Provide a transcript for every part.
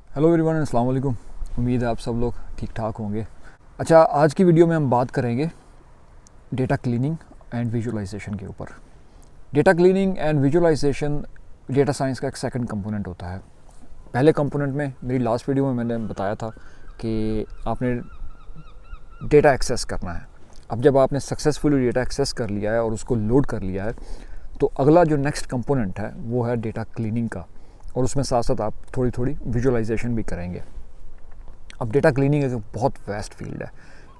Hello everyone, अस्सलाम वालेकुम। उम्मीद है आप सब लोग ठीक ठाक होंगे। अच्छा, आज की वीडियो में हम बात करेंगे डेटा क्लीनिंग एंड विजुअलाइजेशन के ऊपर। Data cleaning and visualisation data science का एक सेकंड कंपोनेंट होता है। पहले कंपोनेंट में मेरी लास्ट वीडियो में मैंने बताया था कि आपने डेटा एक्सेस करना है। अब जब आपने सक्सेसफुली डेटा एक्सेस कर लिया है और उसको लोड कर लिया है, तो अगला जो नेक्स्ट कंपोनेंट है वो है डेटा क्लीनिंग का, और उसमें साथ साथ आप थोड़ी थोड़ी विजुअलाइजेशन भी करेंगे। अब डेटा क्लीनिंग एक बहुत वेस्ट फील्ड है।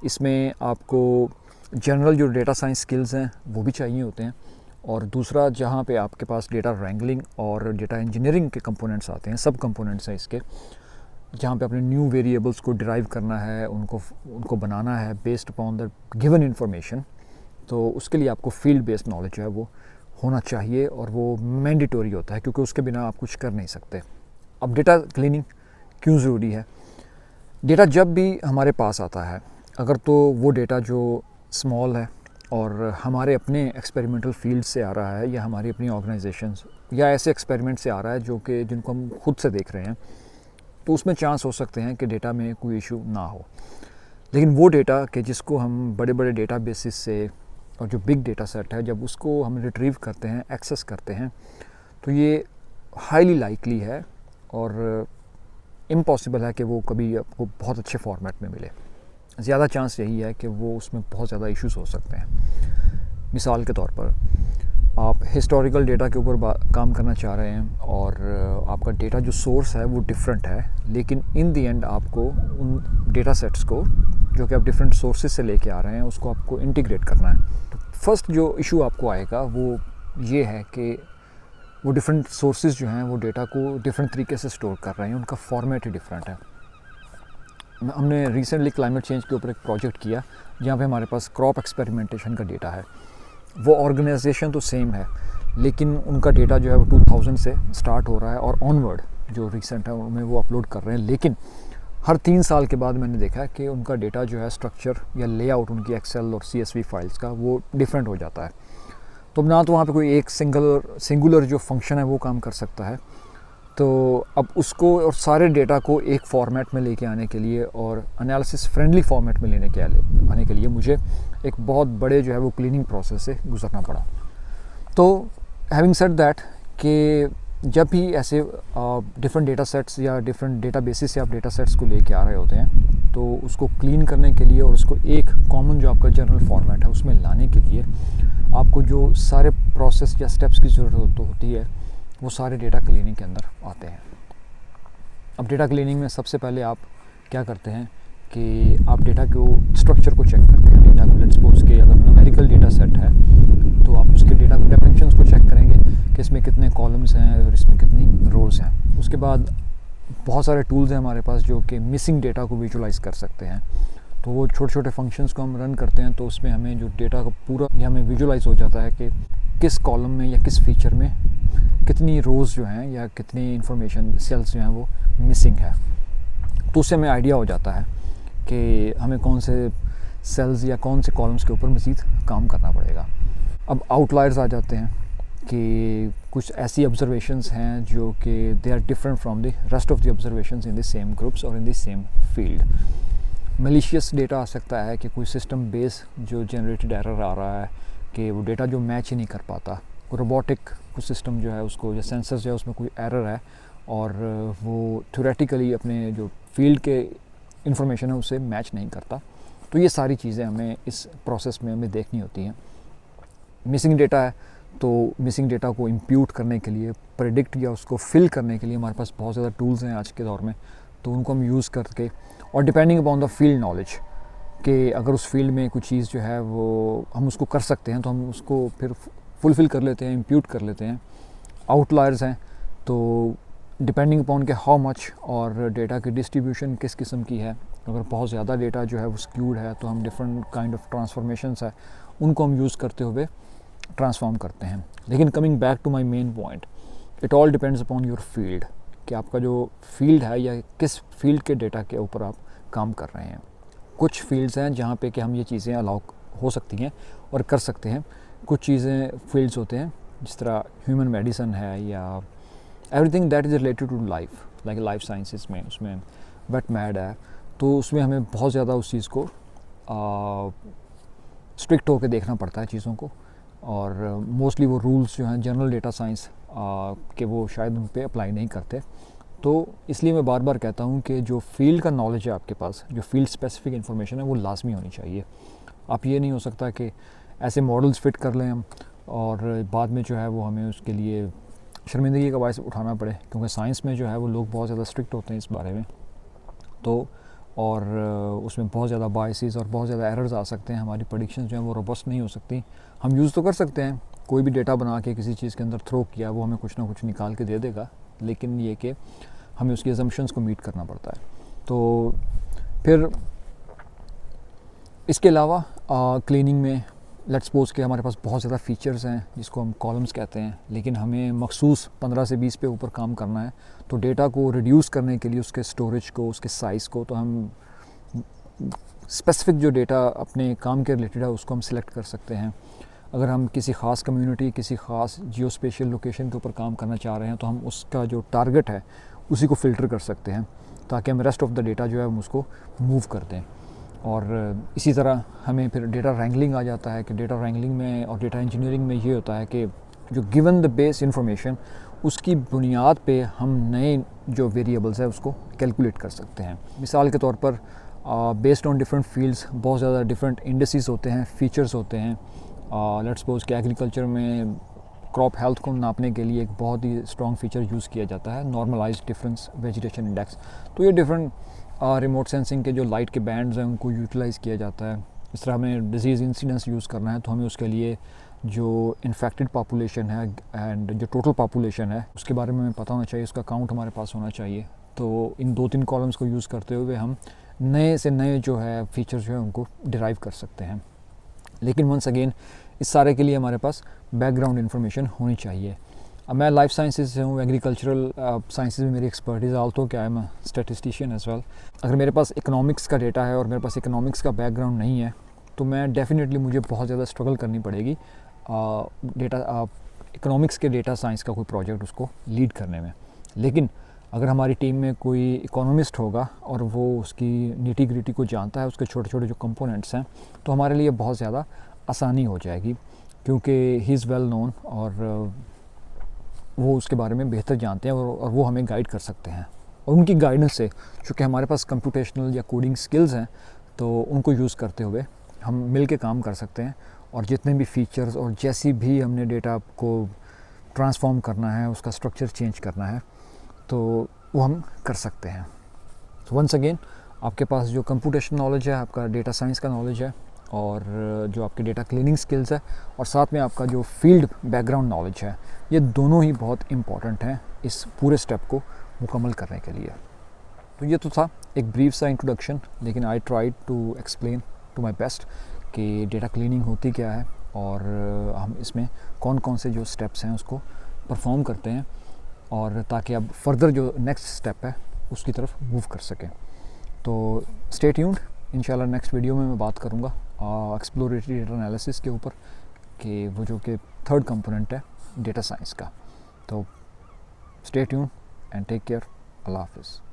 इसमें आपको जनरल जो डेटा साइंस स्किल्स हैं वो भी चाहिए होते हैं, और दूसरा जहाँ पे आपके पास डेटा रैंगलिंग और डेटा इंजीनियरिंग के कंपोनेंट्स आते हैं, सब कंपोनेंट्स हैं इसके, जहाँ पे अपने न्यू वेरिएबल्स को डिराइव करना है, उनको बनाना है based upon the given information. तो उसके लिए आपको फील्ड बेस्ड नॉलेज जो है वो होना चाहिए, और वो मैंडेटरी होता है, क्योंकि उसके बिना आप कुछ कर नहीं सकते। अब डेटा क्लीनिंग क्यों ज़रूरी है? डेटा जब भी हमारे पास आता है, अगर तो वो डेटा जो स्मॉल है और हमारे अपने एक्सपेरिमेंटल फील्ड से आ रहा है, या हमारी अपनी ऑर्गेनाइजेशंस या ऐसे एक्सपेरिमेंट से आ रहा है जिनको हम खुद से देख रहे हैं, तो उसमें चांस हो सकते हैं कि डेटा में कोई इशू ना हो। लेकिन वो डेटा कि जिसको हम बड़े बड़े डेटा बेसिस से, और जो बिग डेटा सेट है, जब उसको हम रिट्रीव करते हैं, एक्सेस करते हैं, तो ये हाईली लाइकली है और इम्पॉसिबल है कि वो कभी आपको बहुत अच्छे फॉर्मेट में मिले। ज़्यादा चांस यही है कि वो उसमें बहुत ज़्यादा इश्यूज हो सकते हैं। मिसाल के तौर पर आप हिस्टोरिकल डेटा के ऊपर काम करना चाह रहे हैं, और आपका डेटा जो सोर्स है वो डिफरेंट है, लेकिन इन दी एंड आपको उन डेटा सेट्स को जो कि आप डिफरेंट सोर्सेज से लेके आ रहे हैं उसको आपको इंटीग्रेट करना है। तो फर्स्ट जो इशू आपको आएगा वो ये है कि वो डिफरेंट सोर्सेज जो हैं वो डेटा को डिफरेंट तरीके से स्टोर कर रहे हैं, उनका फॉर्मेट ही डिफरेंट है। हमने रिसेंटली क्लाइमेट चेंज के ऊपर एक प्रोजेक्ट किया जहाँ पे हमारे पास क्रॉप एक्सपेरिमेंटेशन का डेटा है। वो ऑर्गेनाइजेशन तो सेम है, लेकिन उनका डेटा जो है वो 2000 से स्टार्ट हो रहा है और ऑनवर्ड जो रिसेंट है उनमें वो अपलोड कर रहे हैं। लेकिन हर 3 साल के बाद मैंने देखा कि उनका डेटा जो है, स्ट्रक्चर या लेआउट उनकी एक्सेल और CSV फाइल्स का, वो डिफरेंट हो जाता है। तो ना तो वहाँ पे कोई एक सिंगुलर जो फंक्शन है वो काम कर सकता है। तो अब उसको और सारे डेटा को एक फॉर्मेट में लेके आने के लिए और एनालिसिस फ्रेंडली फॉर्मेट में आने के लिए मुझे एक बहुत बड़े जो है वो क्लीनिंग प्रोसेस से गुजरना पड़ा। तो हैविंग सेड दैट कि जब भी ऐसे डिफरेंट डेटा सेट्स या डिफरेंट डेटा बेसिस से आप डेटा सेट्स को लेके आ रहे होते हैं, तो उसको क्लीन करने के लिए और उसको एक कॉमन जो आपका जनरल फॉर्मेट है उसमें लाने के लिए आपको जो सारे प्रोसेस या स्टेप्स की ज़रूरत होती है वो सारे डेटा क्लीनिंग के अंदर आते हैं। अब डेटा क्लीनिंग में सबसे पहले आप क्या करते हैं कि आप डेटा को स्ट्रक्चर को चेक करते हैं। डेटा को लेट्स सपोज के अगर न्यूमेरिकल डेटा सेट है तो आप उसके डेटा डायमेंशंस को चेक करेंगे कि इसमें कितने कॉलम्स हैं और इसमें कितनी रोज़ हैं। उसके बाद बहुत सारे टूल्स हैं हमारे पास जो कि मिसिंग डेटा को विजुअलाइज़ कर सकते हैं। तो वो छोटे छोटे फंक्शंस को हम रन करते हैं, तो उसमें हमें जो डेटा का पूरा हमें विजुअलाइज़ हो जाता है कि किस कॉलम में या किस फीचर में कितनी रोज़ जो हैं या कितनी इंफॉर्मेशन सेल्स जो हैं वो मिसिंग है। तो उससे हमें आइडिया हो जाता है कि हमें कौन से सेल्स या कौन से कॉलम्स के ऊपर मज़ीद काम करना पड़ेगा। अब आउटलायर्स आ जाते हैं कि कुछ ऐसी ऑब्जर्वेशंस हैं जो कि they are different from the rest of the observations in the same groups और in the same field. Malicious data आ सकता है कि कोई सिस्टम बेस जो जनरेटेड एरर आ रहा है कि वो डेटा जो मैच ही नहीं कर पाता। रोबोटिक कुछ सिस्टम जो है उसको, या सेंसर्स जो है उसमें कोई एरर है और वो थ्योरेटिकली अपने जो फील्ड के इंफॉर्मेशन है उससे मैच नहीं करता। तो ये सारी चीज़ें हमें इस प्रोसेस में हमें देखनी होती हैं। मिसिंग डेटा है तो मिसिंग डेटा को इम्प्यूट करने के लिए, प्रेडिक्ट या उसको फिल करने के लिए हमारे पास बहुत ज़्यादा टूल्स हैं आज के दौर में। तो उनको हम यूज़ करके, और depending upon the field knowledge, कि अगर उस फील्ड में कुछ चीज़ जो है वो हम उसको कर सकते हैं तो हम उसको फिर फुलफ़िल कर लेते हैं, इम्प्यूट कर लेते हैं। आउटलायर्स हैं तो डिपेंडिंग अपॉन के हाउ मच और डेटा की डिस्ट्रीब्यूशन किस किस्म की है। अगर बहुत ज़्यादा डेटा जो है वो स्क्यूड है तो हम डिफरेंट काइंड ऑफ ट्रांसफॉर्मेशंस है उनको हम यूज़ करते हुए ट्रांसफॉर्म करते हैं। लेकिन coming back to my main point, it all depends upon your field, कि आपका जो फील्ड है या किस फील्ड के डेटा के ऊपर आप काम कर रहे हैं। कुछ फील्ड्स हैं जहाँ पे कि हम ये चीज़ें अलाउ हो सकती हैं और कर सकते हैं। कुछ चीज़ें फील्ड्स होते हैं जिस तरह ह्यूमन मेडिसिन है या everything that is related to life, like life sciences में, उसमें वेट मैड है, तो उसमें हमें बहुत ज़्यादा उस चीज़ को स्ट्रिक्ट होकर देखना पड़ता है चीज़ों को, और मोस्टली वो रूल्स जो हैं जनरल डेटा साइंस के वो शायद उन पर अप्लाई नहीं करते। तो इसलिए मैं बार बार कहता हूँ कि जो फील्ड का नॉलेज है आपके पास, जो फील्ड स्पेसिफिक इन्फॉर्मेशन है, वो लाजमी होनी चाहिए। आप ये नहीं हो सकता कि ऐसे मॉडल्स फिट कर लें हम और बाद में जो है वो हमें उसके लिए शर्मिंदगी का बायस उठाना पड़े, क्योंकि साइंस में जो है वो लोग बहुत ज़्यादा स्ट्रिक्ट होते हैं इस बारे में। तो और उसमें बहुत ज़्यादा बायसेस और बहुत ज़्यादा एरर्स आ सकते हैं, हमारी प्रेडिक्शंस जो हैं वो रोबस्ट नहीं हो सकती। हम यूज़ तो कर सकते हैं, कोई भी डेटा बना के किसी चीज़ के अंदर थ्रो किया, वो हमें कुछ ना कुछ निकाल के दे देगा, लेकिन ये कि हमें उसकी असम्पशंस को मीट करना पड़ता है। तो फिर इसके अलावा क्लीनिंग में लेट्स सपोज कि हमारे पास बहुत ज़्यादा फ़ीचर्स हैं जिसको हम कॉलम्स कहते हैं, लेकिन हमें मखसूस 15 से 20 पे ऊपर काम करना है। तो डेटा को रिड्यूस करने के लिए उसके स्टोरेज को, उसके साइज़ को, तो हम स्पेसिफिक जो डेटा अपने काम के रिलेटेड है उसको हम सिलेक्ट कर सकते हैं। अगर हम किसी ख़ास कम्युनिटी, किसी ख़ास जियो स्पेशियल लोकेशन के ऊपर काम करना चाह रहे हैं, तो हम उसका जो टारगेट है उसी को फ़िल्टर कर सकते हैं, ताकि हम रेस्ट ऑफ द डेटा जो है हम उसको मूव कर दें। और इसी तरह हमें फिर डेटा रैंगलिंग आ जाता है कि डेटा रैंगलिंग में और डेटा इंजीनियरिंग में ये होता है कि जो गिवन द बेस इंफॉर्मेशन, उसकी बुनियाद पे हम नए जो वेरिएबल्स है उसको कैलकुलेट कर सकते हैं। मिसाल के तौर पर बेस्ड ऑन डिफरेंट फील्ड्स बहुत ज़्यादा डिफरेंट इंडिसेस होते हैं, फीचर्स होते हैं। लेट्स सपोज कि एग्रीकल्चर में क्रॉप हेल्थ को नापने के लिए एक बहुत ही स्ट्रॉन्ग फीचर यूज़ किया जाता है, नॉर्मलाइज्ड डिफरेंस वेजिटेशन इंडेक्स। तो ये डिफरेंट रिमोट सेंसिंग के जो लाइट के बैंड्स हैं उनको यूटिलाइज़ किया जाता है। इस तरह हमें डिजीज़ इंसिडेंस यूज़ करना है, तो हमें उसके लिए जो इन्फेक्टेड पॉपुलेशन है एंड जो टोटल पॉपुलेशन है उसके बारे में हमें पता होना चाहिए, उसका काउंट हमारे पास होना चाहिए। तो इन 2-3 कॉलम्स को यूज़ करते हुए हम नए से नए जो है फीचर्स जो है उनको डिराइव कर सकते हैं। लेकिन वंस अगेन इस सारे के लिए हमारे पास बैकग्राउंड इन्फॉर्मेशन होनी चाहिए। अब मैं लाइफ साइंसेज से हूँ, एग्रीकल्चरल साइंसेज में मेरी एक्सपर्टीज़, आल्सो क्या है, मैं स्टैटिस्टिशियन एज वेल। अगर मेरे पास इकोनॉमिक्स का डेटा है और मेरे पास इकोनॉमिक्स का बैकग्राउंड नहीं है, तो मैं डेफिनेटली मुझे बहुत ज़्यादा स्ट्रगल करनी पड़ेगी डेटा इकोनॉमिक्स के डेटा साइंस का कोई प्रोजेक्ट उसको लीड करने में। लेकिन अगर हमारी टीम में कोई इकोनॉमिस्ट होगा और वो उसकी नीटी ग्रिटी को जानता है, उसके छोटे छोटे जो कंपोनेंट्स हैं, तो हमारे लिए बहुत ज़्यादा आसानी हो जाएगी, क्योंकि ही इज़ वेल नोन और वो उसके बारे में बेहतर जानते हैं और वो हमें गाइड कर सकते हैं। और उनकी गाइडेंस से, चूँकि हमारे पास कंप्यूटेशनल या कोडिंग स्किल्स हैं, तो उनको यूज़ करते हुए हम मिल के काम कर सकते हैं, और जितने भी फीचर्स और जैसी भी हमने डेटा को ट्रांसफॉर्म करना है, उसका स्ट्रक्चर चेंज करना है, तो वो हम कर सकते हैं। तो वंस अगेन आपके पास जो कंप्यूटेशन नॉलेज है, आपका डेटा साइंस का नॉलेज है, और जो आपके डेटा क्लीनिंग स्किल्स है, और साथ में आपका जो फील्ड बैकग्राउंड नॉलेज है, ये दोनों ही बहुत इम्पॉर्टेंट हैं इस पूरे स्टेप को मुकम्मल करने के लिए। तो ये तो था एक ब्रीफ सा इंट्रोडक्शन, लेकिन I tried to explain to my best कि डेटा क्लीनिंग होती क्या है और हम इसमें कौन कौन से जो स्टेप्स हैं उसको परफॉर्म करते हैं, और ताकि अब फर्दर जो नेक्स्ट स्टेप है उसकी तरफ मूव कर सकें। तो स्टे ट्यून्ड, इंशाल्लाह नेक्स्ट वीडियो में मैं बात करूँगा एक्सप्लोरेटरी डेटा एनालिसिस के ऊपर, कि वो जो कि थर्ड कंपोनेंट है डेटा साइंस का। तो stay tuned and take care. Allah हाफिज़।